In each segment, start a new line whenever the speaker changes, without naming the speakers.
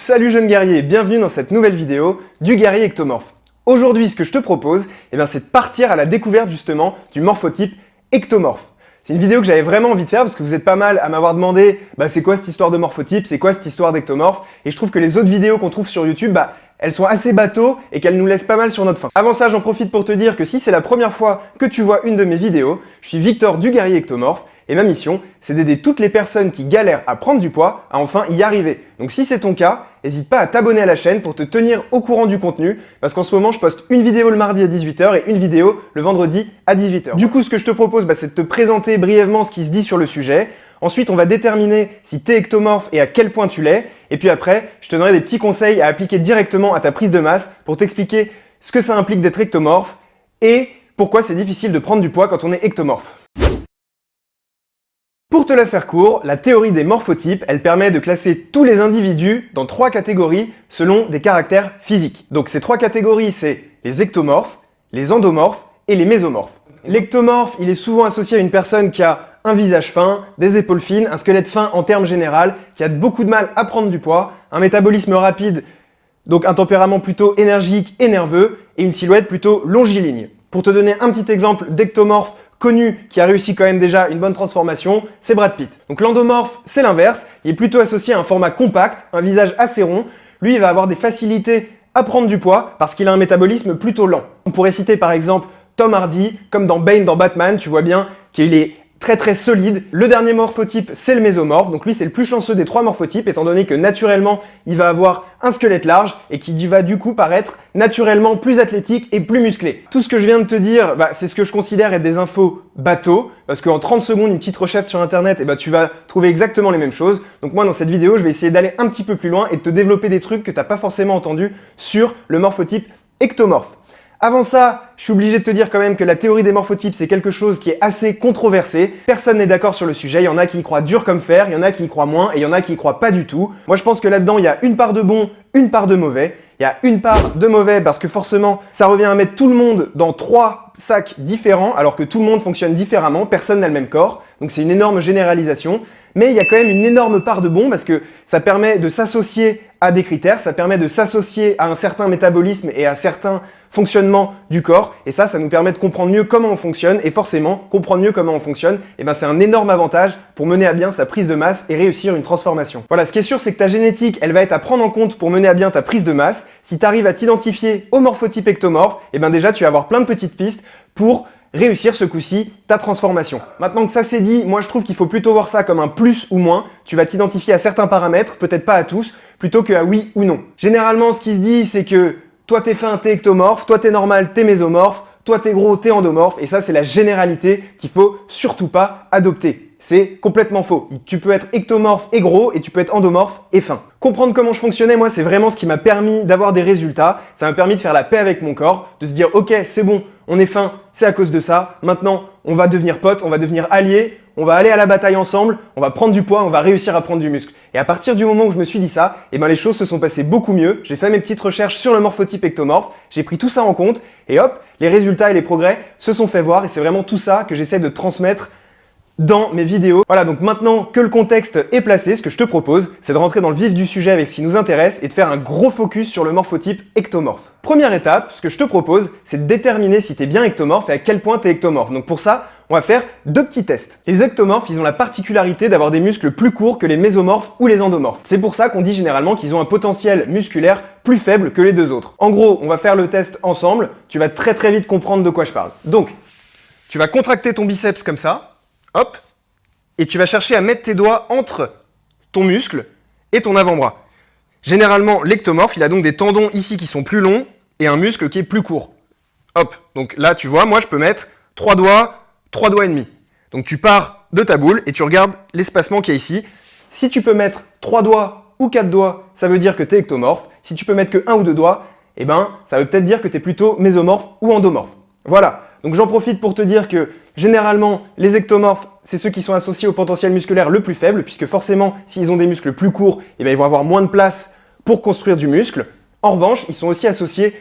Salut jeune guerrier, bienvenue dans cette nouvelle vidéo du guerrier ectomorphe. Aujourd'hui, ce que je te propose, c'est de partir à la découverte justement du morphotype ectomorphe. C'est une vidéo que j'avais vraiment envie de faire parce que vous êtes pas mal à m'avoir demandé c'est quoi cette histoire de morphotype, c'est quoi cette histoire d'ectomorphe, et je trouve que les autres vidéos qu'on trouve sur YouTube, elles sont assez bateaux et qu'elles nous laissent pas mal sur notre faim. Avant ça, j'en profite pour te dire que si c'est la première fois que tu vois une de mes vidéos, je suis Victor du guerrier ectomorphe et ma mission, c'est d'aider toutes les personnes qui galèrent à prendre du poids à enfin y arriver. Donc si c'est ton cas, n'hésite pas à t'abonner à la chaîne pour te tenir au courant du contenu parce qu'en ce moment, je poste une vidéo le mardi à 18 h et une vidéo le vendredi à 18 h. Du coup, ce que je te propose, c'est de te présenter brièvement ce qui se dit sur le sujet. Ensuite, on va déterminer si tu es ectomorphe et à quel point tu l'es. Et puis après, je te donnerai des petits conseils à appliquer directement à ta prise de masse pour t'expliquer ce que ça implique d'être ectomorphe et pourquoi c'est difficile de prendre du poids quand on est ectomorphe. Pour te la faire court, la théorie des morphotypes, elle permet de classer tous les individus dans 3 catégories selon des caractères physiques. Donc ces 3 catégories, c'est les ectomorphes, les endomorphes et les mésomorphes. L'ectomorphe, il est souvent associé à une personne qui a un visage fin, des épaules fines, un squelette fin en termes général, qui a beaucoup de mal à prendre du poids, un métabolisme rapide, donc un tempérament plutôt énergique et nerveux, et une silhouette plutôt longiligne. Pour te donner un petit exemple d'ectomorphe connu qui a réussi quand même déjà une bonne transformation, c'est Brad Pitt. Donc l'endomorphe, c'est l'inverse, il est plutôt associé à un format compact, un visage assez rond. Lui, il va avoir des facilités à prendre du poids parce qu'il a un métabolisme plutôt lent. On pourrait citer par exemple Tom Hardy, comme dans Bane dans Batman, tu vois bien qu'il est très solide. Le dernier morphotype, c'est le mésomorphe. Donc lui, c'est le plus chanceux des 3 morphotypes, étant donné que naturellement, il va avoir un squelette large et qui va du coup paraître naturellement plus athlétique et plus musclé. Tout ce que je viens de te dire, c'est ce que je considère être des infos bateaux, parce qu'en 30 secondes, une petite recherche sur internet, tu vas trouver exactement les mêmes choses. Donc moi, dans cette vidéo, je vais essayer d'aller un petit peu plus loin et de te développer des trucs que tu n'as pas forcément entendus sur le morphotype ectomorphe. Avant ça, je suis obligé de te dire quand même que la théorie des morphotypes, c'est quelque chose qui est assez controversé. Personne n'est d'accord sur le sujet. Il y en a qui y croient dur comme fer, il y en a qui y croient moins et il y en a qui y croient pas du tout. Moi, je pense que là-dedans, il y a une part de bon, une part de mauvais. Il y a une part de mauvais parce que forcément, ça revient à mettre tout le monde dans 3 sacs différents alors que tout le monde fonctionne différemment. Personne n'a le même corps. Donc c'est une énorme généralisation. Mais il y a quand même une énorme part de bon parce que ça permet de s'associer à des critères, ça permet de s'associer à un certain métabolisme et à certains fonctionnements du corps. Et ça nous permet de comprendre mieux comment on fonctionne. Et forcément, comprendre mieux comment on fonctionne, c'est un énorme avantage pour mener à bien sa prise de masse et réussir une transformation. Voilà, ce qui est sûr, c'est que ta génétique, elle va être à prendre en compte pour mener à bien ta prise de masse. Si tu arrives à t'identifier au morphotype ectomorphe, déjà, tu vas avoir plein de petites pistes pour réussir ce coup-ci ta transformation. Maintenant que ça c'est dit, moi je trouve qu'il faut plutôt voir ça comme un plus ou moins. Tu vas t'identifier à certains paramètres, peut-être pas à tous, plutôt que à oui ou non. Généralement, ce qui se dit, c'est que toi t'es fin, t'es ectomorphe, toi t'es normal, t'es mésomorphe, toi t'es gros, t'es endomorphe, et ça c'est la généralité qu'il faut surtout pas adopter. C'est complètement faux. Tu peux être ectomorphe et gros et tu peux être endomorphe et fin. Comprendre comment je fonctionnais, moi, c'est vraiment ce qui m'a permis d'avoir des résultats. Ça m'a permis de faire la paix avec mon corps, de se dire ok, c'est bon, on est fin, c'est à cause de ça. Maintenant, on va devenir potes, on va devenir alliés, on va aller à la bataille ensemble, on va prendre du poids, on va réussir à prendre du muscle. Et à partir du moment où je me suis dit ça, les choses se sont passées beaucoup mieux. J'ai fait mes petites recherches sur le morphotype ectomorphe, j'ai pris tout ça en compte et hop, les résultats et les progrès se sont fait voir et c'est vraiment tout ça que j'essaie de transmettre dans mes vidéos. Voilà, donc maintenant que le contexte est placé, ce que je te propose, c'est de rentrer dans le vif du sujet avec ce qui nous intéresse et de faire un gros focus sur le morphotype ectomorphe. Première étape, ce que je te propose, c'est de déterminer si tu es bien ectomorphe et à quel point tu es ectomorphe. Donc pour ça, on va faire 2 petits tests. Les ectomorphes, ils ont la particularité d'avoir des muscles plus courts que les mésomorphes ou les endomorphes. C'est pour ça qu'on dit généralement qu'ils ont un potentiel musculaire plus faible que les 2 autres. En gros, on va faire le test ensemble, tu vas très vite comprendre de quoi je parle. Donc, tu vas contracter ton biceps comme ça. Hop, et tu vas chercher à mettre tes doigts entre ton muscle et ton avant-bras. Généralement, l'ectomorphe, il a donc des tendons ici qui sont plus longs et un muscle qui est plus court. Hop, donc là, tu vois, moi, je peux mettre 3 doigts et demi. Donc tu pars de ta boule et tu regardes l'espacement qu'il y a ici. Si tu peux mettre 3 doigts ou 4 doigts, ça veut dire que tu es ectomorphe. Si tu peux mettre que 1 ou 2 doigts, ça veut peut-être dire que tu es plutôt mésomorphe ou endomorphe. Voilà. Donc j'en profite pour te dire que généralement, les ectomorphes, c'est ceux qui sont associés au potentiel musculaire le plus faible, puisque forcément, s'ils ont des muscles plus courts, ils vont avoir moins de place pour construire du muscle. En revanche, ils sont aussi associés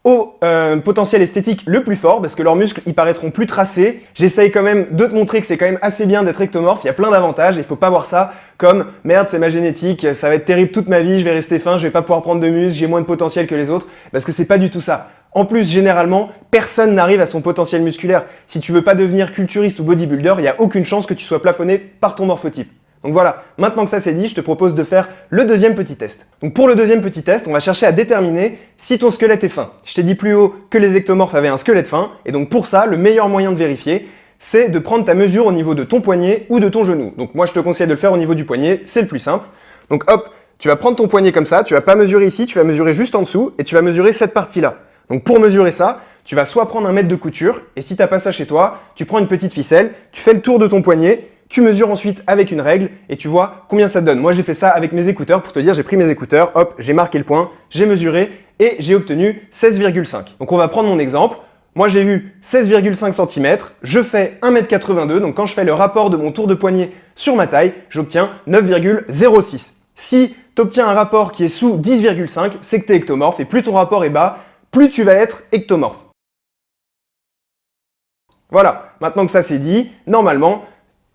au potentiel esthétique le plus fort, parce que leurs muscles ils paraîtront plus tracés. J'essaye quand même de te montrer que c'est quand même assez bien d'être ectomorphe, il y a plein d'avantages, il faut pas voir ça comme merde c'est ma génétique, ça va être terrible toute ma vie, je vais rester fin, je vais pas pouvoir prendre de muscles, j'ai moins de potentiel que les autres, parce que c'est pas du tout ça. En plus, généralement, personne n'arrive à son potentiel musculaire. Si tu veux pas devenir culturiste ou bodybuilder, il y a aucune chance que tu sois plafonné par ton morphotype. Donc voilà, maintenant que ça c'est dit, je te propose de faire le deuxième petit test. Donc pour le deuxième petit test, on va chercher à déterminer si ton squelette est fin. Je t'ai dit plus haut que les ectomorphes avaient un squelette fin, et donc pour ça, le meilleur moyen de vérifier, c'est de prendre ta mesure au niveau de ton poignet ou de ton genou. Donc moi je te conseille de le faire au niveau du poignet, c'est le plus simple. Donc hop, tu vas prendre ton poignet comme ça, tu vas pas mesurer ici, tu vas mesurer juste en dessous, et tu vas mesurer cette partie-là. Donc pour mesurer ça, tu vas soit prendre un mètre de couture, et si t'as pas ça chez toi, tu prends une petite ficelle, tu fais le tour de ton poignet, tu mesures ensuite avec une règle et tu vois combien ça te donne. Moi, j'ai fait ça avec mes écouteurs pour te dire, j'ai pris mes écouteurs, hop, j'ai marqué le point, j'ai mesuré et j'ai obtenu 16,5. Donc, on va prendre mon exemple. Moi, j'ai eu 16,5 cm, je fais 1m82, donc quand je fais le rapport de mon tour de poignet sur ma taille, j'obtiens 9,06. Si tu obtiens un rapport qui est sous 10,5, c'est que tu es ectomorphe et plus ton rapport est bas, plus tu vas être ectomorphe. Voilà, maintenant que ça c'est dit, normalement,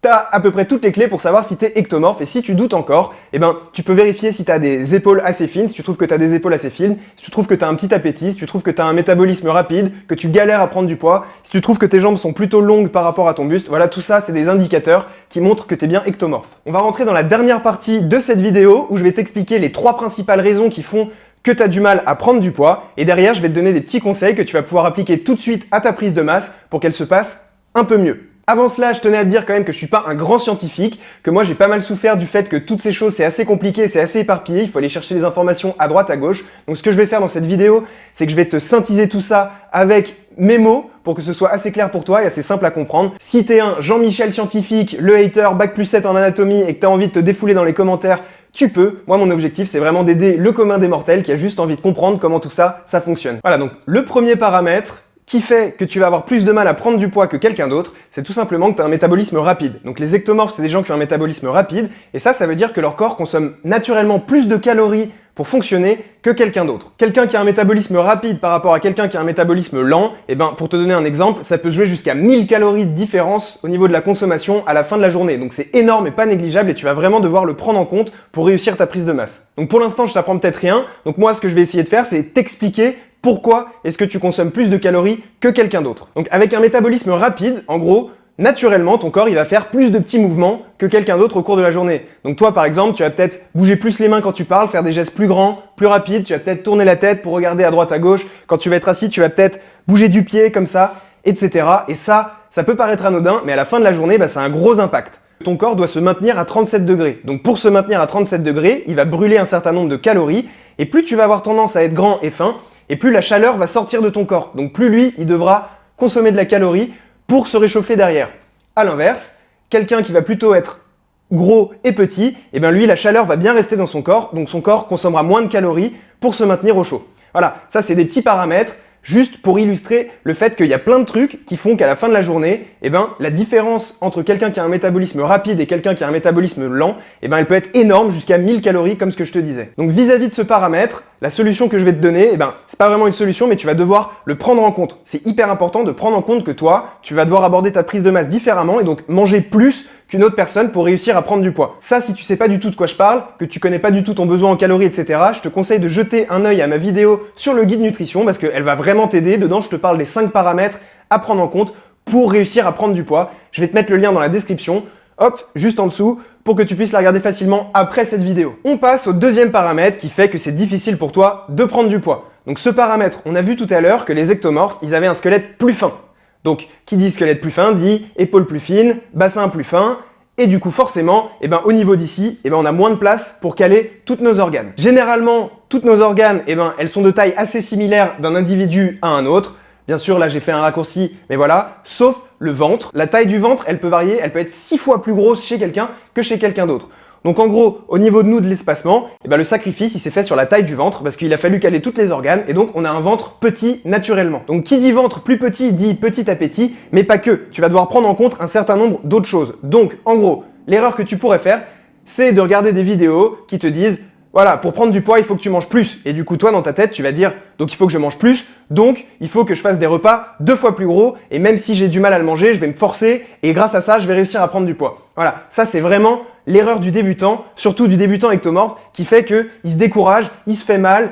tu as à peu près toutes les clés pour savoir si tu es ectomorphe et si tu doutes encore, eh ben, tu peux vérifier si tu as des épaules assez fines, si tu trouves que tu as des épaules assez fines, si tu trouves que tu as un petit appétit, si tu trouves que tu as un métabolisme rapide, que tu galères à prendre du poids, si tu trouves que tes jambes sont plutôt longues par rapport à ton buste, voilà, tout ça c'est des indicateurs qui montrent que tu es bien ectomorphe. On va rentrer dans la dernière partie de cette vidéo où je vais t'expliquer les 3 principales raisons qui font que tu as du mal à prendre du poids et derrière je vais te donner des petits conseils que tu vas pouvoir appliquer tout de suite à ta prise de masse pour qu'elle se passe un peu mieux. Avant cela, je tenais à te dire quand même que je suis pas un grand scientifique, que moi j'ai pas mal souffert du fait que toutes ces choses c'est assez compliqué, c'est assez éparpillé, il faut aller chercher les informations à droite, à gauche. Donc ce que je vais faire dans cette vidéo, c'est que je vais te synthétiser tout ça avec mes mots pour que ce soit assez clair pour toi et assez simple à comprendre. Si t'es un Jean-Michel scientifique, le hater, bac+7 en anatomie et que t'as envie de te défouler dans les commentaires, tu peux. Moi, mon objectif, c'est vraiment d'aider le commun des mortels qui a juste envie de comprendre comment tout ça, ça fonctionne. Voilà, donc le premier paramètre qui fait que tu vas avoir plus de mal à prendre du poids que quelqu'un d'autre, c'est tout simplement que tu as un métabolisme rapide. Donc les ectomorphes, c'est des gens qui ont un métabolisme rapide, et ça veut dire que leur corps consomme naturellement plus de calories pour fonctionner que quelqu'un d'autre. Quelqu'un qui a un métabolisme rapide par rapport à quelqu'un qui a un métabolisme lent, eh ben, pour te donner un exemple, ça peut se jouer jusqu'à 1000 calories de différence au niveau de la consommation à la fin de la journée. Donc c'est énorme et pas négligeable et tu vas vraiment devoir le prendre en compte pour réussir ta prise de masse. Donc pour l'instant, je t'apprends peut-être rien. Donc moi, ce que je vais essayer de faire, c'est t'expliquer pourquoi est-ce que tu consommes plus de calories que quelqu'un d'autre. Donc avec un métabolisme rapide, en gros, naturellement, ton corps il va faire plus de petits mouvements que quelqu'un d'autre au cours de la journée. Donc toi, par exemple, tu vas peut-être bouger plus les mains quand tu parles, faire des gestes plus grands, plus rapides, tu vas peut-être tourner la tête pour regarder à droite, à gauche. Quand tu vas être assis, tu vas peut-être bouger du pied comme ça, etc. Et ça peut paraître anodin, mais à la fin de la journée, ça a un gros impact. Ton corps doit se maintenir à 37 degrés. Donc pour se maintenir à 37 degrés, il va brûler un certain nombre de calories. Et plus tu vas avoir tendance à être grand et fin, et plus la chaleur va sortir de ton corps. Donc plus lui, il devra consommer de la calorie pour se réchauffer derrière. A l'inverse, quelqu'un qui va plutôt être gros et petit, eh bien lui, la chaleur va bien rester dans son corps, donc son corps consommera moins de calories pour se maintenir au chaud. Voilà, ça c'est des petits paramètres, juste pour illustrer le fait qu'il y a plein de trucs qui font qu'à la fin de la journée, eh ben, la différence entre quelqu'un qui a un métabolisme rapide et quelqu'un qui a un métabolisme lent, eh ben, elle peut être énorme jusqu'à 1000 calories comme ce que je te disais. Donc vis-à-vis de ce paramètre, la solution que je vais te donner, eh ben, c'est pas vraiment une solution, mais tu vas devoir le prendre en compte. C'est hyper important de prendre en compte que toi, tu vas devoir aborder ta prise de masse différemment et donc manger plus qu'une autre personne pour réussir à prendre du poids. Ça, si tu sais pas du tout de quoi je parle, que tu connais pas du tout ton besoin en calories, etc., je te conseille de jeter un œil à ma vidéo sur le guide nutrition parce qu'elle va vraiment t'aider. Dedans, je te parle des 5 paramètres à prendre en compte pour réussir à prendre du poids. Je vais te mettre le lien dans la description, hop, juste en dessous, pour que tu puisses la regarder facilement après cette vidéo. On passe au deuxième paramètre qui fait que c'est difficile pour toi de prendre du poids. Donc ce paramètre, on a vu tout à l'heure que les ectomorphes, ils avaient un squelette plus fin. Donc, qui dit squelette plus fin dit épaules plus fines, bassin plus fin, et du coup forcément, au niveau d'ici, on a moins de place pour caler tous nos organes. Généralement, tous nos organes, elles sont de taille assez similaire d'un individu à un autre. Bien sûr, là j'ai fait un raccourci, mais voilà, sauf le ventre. La taille du ventre, elle peut varier, elle peut être 6 fois plus grosse chez quelqu'un que chez quelqu'un d'autre. Donc en gros, au niveau de nous de l'espacement, le sacrifice il s'est fait sur la taille du ventre parce qu'il a fallu caler tous les organes et donc on a un ventre petit naturellement. Donc qui dit ventre plus petit dit petit appétit, mais pas que. Tu vas devoir prendre en compte un certain nombre d'autres choses. Donc en gros, l'erreur que tu pourrais faire, c'est de regarder des vidéos qui te disent Voilà, pour prendre du poids, il faut que tu manges plus. Et du coup, toi, dans ta tête, tu vas dire, donc il faut que je mange plus, donc il faut que je fasse des repas 2 fois plus gros, et même si j'ai du mal à le manger, je vais me forcer, et grâce à ça, je vais réussir à prendre du poids. Voilà, ça c'est vraiment l'erreur du débutant, surtout du débutant ectomorphe, qui fait qu'il se décourage, il se fait mal,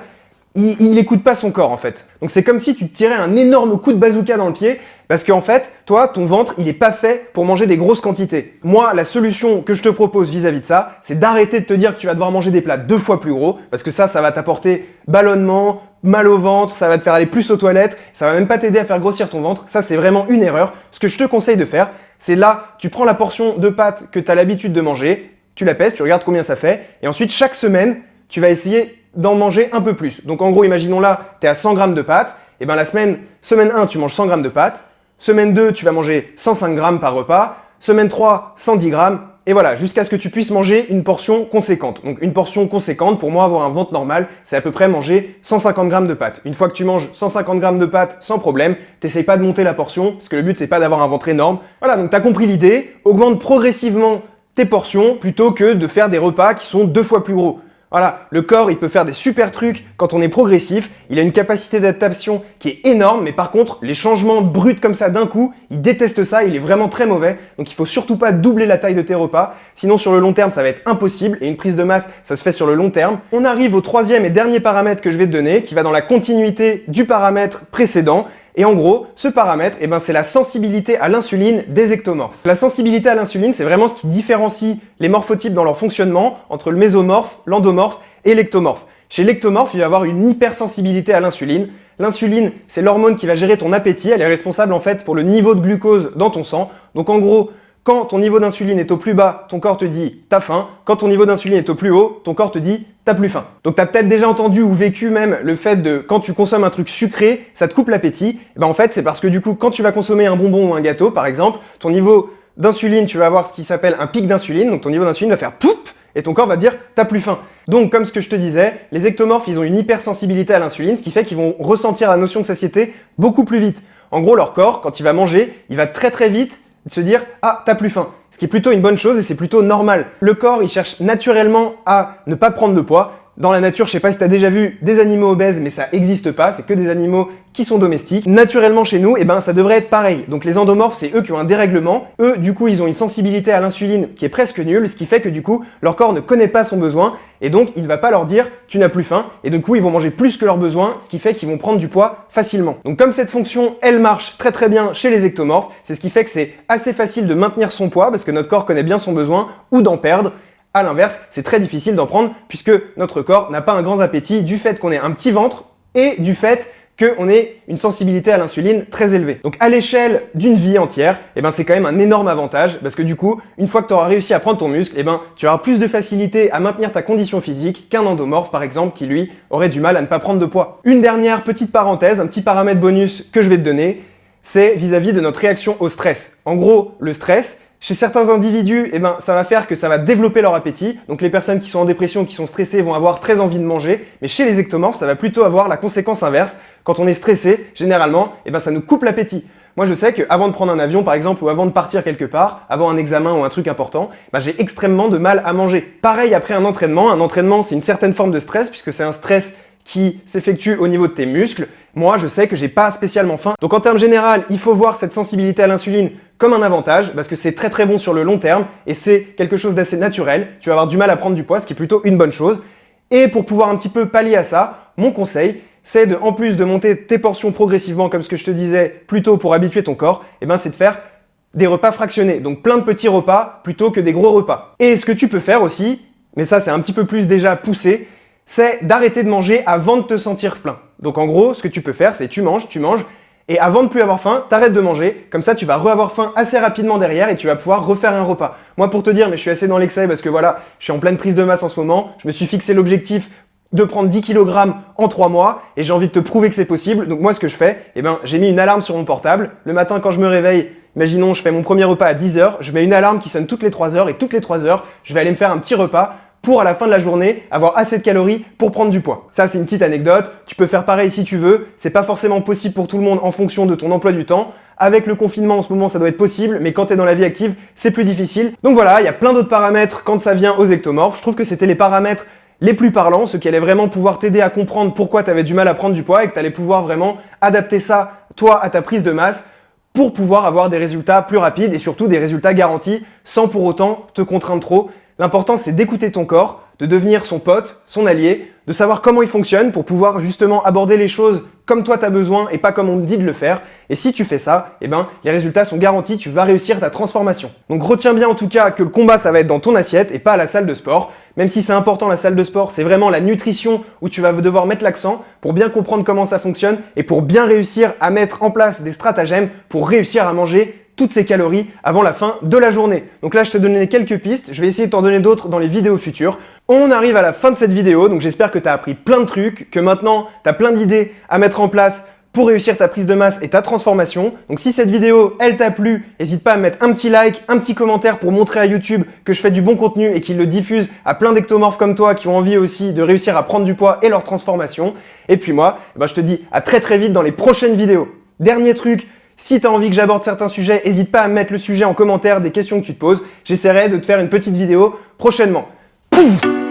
il écoute pas son corps en fait. Donc c'est comme si tu te tirais un énorme coup de bazooka dans le pied, parce qu'en fait, toi, ton ventre, il est pas fait pour manger des grosses quantités. Moi, la solution que je te propose vis-à-vis de ça, c'est d'arrêter de te dire que tu vas devoir manger des plats 2 fois plus gros, parce que ça va t'apporter ballonnement, mal au ventre, ça va te faire aller plus aux toilettes, ça va même pas t'aider à faire grossir ton ventre. Ça, c'est vraiment une erreur. Ce que je te conseille de faire, c'est là, tu prends la portion de pâtes que tu as l'habitude de manger, tu la pèses, tu regardes combien ça fait, et ensuite, chaque semaine, tu vas essayer d'en manger un peu plus. Donc en gros, imaginons là, tu es à 100 grammes de pâtes, et bien la semaine 1, tu manges 100 grammes de pâtes, semaine 2, tu vas manger 105 grammes par repas, semaine 3, 110 grammes, et voilà, jusqu'à ce que tu puisses manger une portion conséquente. Donc une portion conséquente, pour moi, avoir un ventre normal, c'est à peu près manger 150 grammes de pâtes. Une fois que tu manges 150 grammes de pâtes sans problème, t'essayes pas de monter la portion, parce que le but, c'est pas d'avoir un ventre énorme. Voilà, donc tu as compris l'idée, augmente progressivement tes portions, plutôt que de faire des repas qui sont 2 fois plus gros. Voilà, le corps, il peut faire des super trucs quand on est progressif, il a une capacité d'adaptation qui est énorme, mais par contre, les changements bruts comme ça d'un coup, il déteste ça, il est vraiment très mauvais, donc il faut surtout pas doubler la taille de tes repas, sinon sur le long terme, ça va être impossible, et une prise de masse, ça se fait sur le long terme. On arrive au 3e et dernier paramètre que je vais te donner, qui va dans la continuité du paramètre précédent, et en gros, ce paramètre, c'est la sensibilité à l'insuline des ectomorphes. La sensibilité à l'insuline, c'est vraiment ce qui différencie les morphotypes dans leur fonctionnement entre le mésomorphe, l'endomorphe et l'ectomorphe. Chez l'ectomorphe, il va y avoir une hypersensibilité à l'insuline. L'insuline, c'est l'hormone qui va gérer ton appétit. Elle est responsable en fait pour le niveau de glucose dans ton sang. Donc en gros, quand ton niveau d'insuline est au plus bas, ton corps te dit « t'as faim ». Quand ton niveau d'insuline est au plus haut, ton corps te dit « t'as plus faim ». Donc t'as peut-être déjà entendu ou vécu même le fait de quand tu consommes un truc sucré, ça te coupe l'appétit. En fait, c'est parce que du coup, quand tu vas consommer un bonbon ou un gâteau, par exemple, ton niveau d'insuline, tu vas avoir ce qui s'appelle un pic d'insuline. Donc ton niveau d'insuline va faire « poup » et ton corps va dire « t'as plus faim ». Donc comme ce que je te disais, les ectomorphes, ils ont une hypersensibilité à l'insuline, ce qui fait qu'ils vont ressentir la notion de satiété beaucoup plus vite. En gros, leur corps, quand il va manger, il va très très vite se dire « ah, t'as plus faim ». Ce qui est plutôt une bonne chose et c'est plutôt normal. Le corps, il cherche naturellement à ne pas prendre de poids. Dans la nature, je sais pas si tu as déjà vu des animaux obèses, mais ça existe pas, c'est que des animaux qui sont domestiques. Naturellement chez nous, ça devrait être pareil. Donc les endomorphes, c'est eux qui ont un dérèglement. Eux, du coup, ils ont une sensibilité à l'insuline qui est presque nulle, ce qui fait que du coup, leur corps ne connaît pas son besoin et donc il ne va pas leur dire « tu n'as plus faim » et du coup, ils vont manger plus que leurs besoins, ce qui fait qu'ils vont prendre du poids facilement. Donc comme cette fonction, elle marche très très bien chez les ectomorphes, c'est ce qui fait que c'est assez facile de maintenir son poids parce que notre corps connaît bien son besoin ou d'en perdre. À l'inverse, c'est très difficile d'en prendre puisque notre corps n'a pas un grand appétit du fait qu'on ait un petit ventre et du fait qu'on ait une sensibilité à l'insuline très élevée. Donc à l'échelle d'une vie entière, c'est quand même un énorme avantage parce que du coup, une fois que tu auras réussi à prendre ton muscle, tu auras plus de facilité à maintenir ta condition physique qu'un endomorphe par exemple qui lui aurait du mal à ne pas prendre de poids. Une dernière petite parenthèse, un petit paramètre bonus que je vais te donner, c'est vis-à-vis de notre réaction au stress. En gros, le stress, chez certains individus, ça va faire que ça va développer leur appétit. Donc les personnes qui sont en dépression, qui sont stressées, vont avoir très envie de manger. Mais chez les ectomorphes, ça va plutôt avoir la conséquence inverse. Quand on est stressé, généralement, ça nous coupe l'appétit. Moi, je sais qu'avant de prendre un avion, par exemple, ou avant de partir quelque part, avant un examen ou un truc important, j'ai extrêmement de mal à manger. Pareil après un entraînement. Un entraînement, c'est une certaine forme de stress puisque c'est un stress qui s'effectue au niveau de tes muscles. Moi, je sais que j'ai pas spécialement faim. Donc en termes général, il faut voir cette sensibilité à l'insuline comme un avantage parce que c'est très très bon sur le long terme et c'est quelque chose d'assez naturel. Tu vas avoir du mal à prendre du poids, ce qui est plutôt une bonne chose. Et pour pouvoir un petit peu pallier à ça, mon conseil, c'est de, en plus de monter tes portions progressivement, comme ce que je te disais, plutôt pour habituer ton corps, c'est de faire des repas fractionnés. Donc plein de petits repas plutôt que des gros repas. Et ce que tu peux faire aussi, mais ça c'est un petit peu plus déjà poussé, c'est d'arrêter de manger avant de te sentir plein. Donc en gros, ce que tu peux faire, c'est tu manges, et avant de plus avoir faim, t'arrêtes de manger, comme ça tu vas re-avoir faim assez rapidement derrière et tu vas pouvoir refaire un repas. Moi pour te dire, mais je suis assez dans l'excès parce que voilà, je suis en pleine prise de masse en ce moment, je me suis fixé l'objectif de prendre 10 kg en 3 mois et j'ai envie de te prouver que c'est possible. Donc moi ce que je fais, j'ai mis une alarme sur mon portable. Le matin quand je me réveille, imaginons je fais mon premier repas à 10 h, je mets une alarme qui sonne toutes les 3 heures et toutes les 3 heures, je vais aller me faire un petit repas pour à la fin de la journée avoir assez de calories pour prendre du poids. Ça c'est une petite anecdote, tu peux faire pareil si tu veux, c'est pas forcément possible pour tout le monde en fonction de ton emploi du temps. Avec le confinement en ce moment ça doit être possible, mais quand tu es dans la vie active, c'est plus difficile. Donc voilà, il y a plein d'autres paramètres quand ça vient aux ectomorphes. Je trouve que c'était les paramètres les plus parlants, ceux qui allaient vraiment pouvoir t'aider à comprendre pourquoi tu avais du mal à prendre du poids et que tu allais pouvoir vraiment adapter ça, toi, à ta prise de masse pour pouvoir avoir des résultats plus rapides et surtout des résultats garantis sans pour autant te contraindre trop. L'important, c'est d'écouter ton corps, de devenir son pote, son allié, de savoir comment il fonctionne pour pouvoir justement aborder les choses comme toi tu as besoin et pas comme on te dit de le faire. Et si tu fais ça, eh ben, les résultats sont garantis, tu vas réussir ta transformation. Donc retiens bien en tout cas que le combat, ça va être dans ton assiette et pas à la salle de sport. Même si c'est important la salle de sport, c'est vraiment la nutrition où tu vas devoir mettre l'accent pour bien comprendre comment ça fonctionne et pour bien réussir à mettre en place des stratagèmes pour réussir à manger toutes ces calories avant la fin de la journée. Donc là, je t'ai donné quelques pistes, je vais essayer de t'en donner d'autres dans les vidéos futures. On arrive à la fin de cette vidéo, donc j'espère que tu as appris plein de trucs, que maintenant, tu as plein d'idées à mettre en place pour réussir ta prise de masse et ta transformation. Donc si cette vidéo, elle t'a plu, n'hésite pas à mettre un petit like, un petit commentaire pour montrer à YouTube que je fais du bon contenu et qu'il le diffuse à plein d'ectomorphes comme toi qui ont envie aussi de réussir à prendre du poids et leur transformation. Et puis moi, je te dis à très très vite dans les prochaines vidéos. Dernier truc, si tu as envie que j'aborde certains sujets, n'hésite pas à mettre le sujet en commentaire des questions que tu te poses. J'essaierai de te faire une petite vidéo prochainement. Pouf!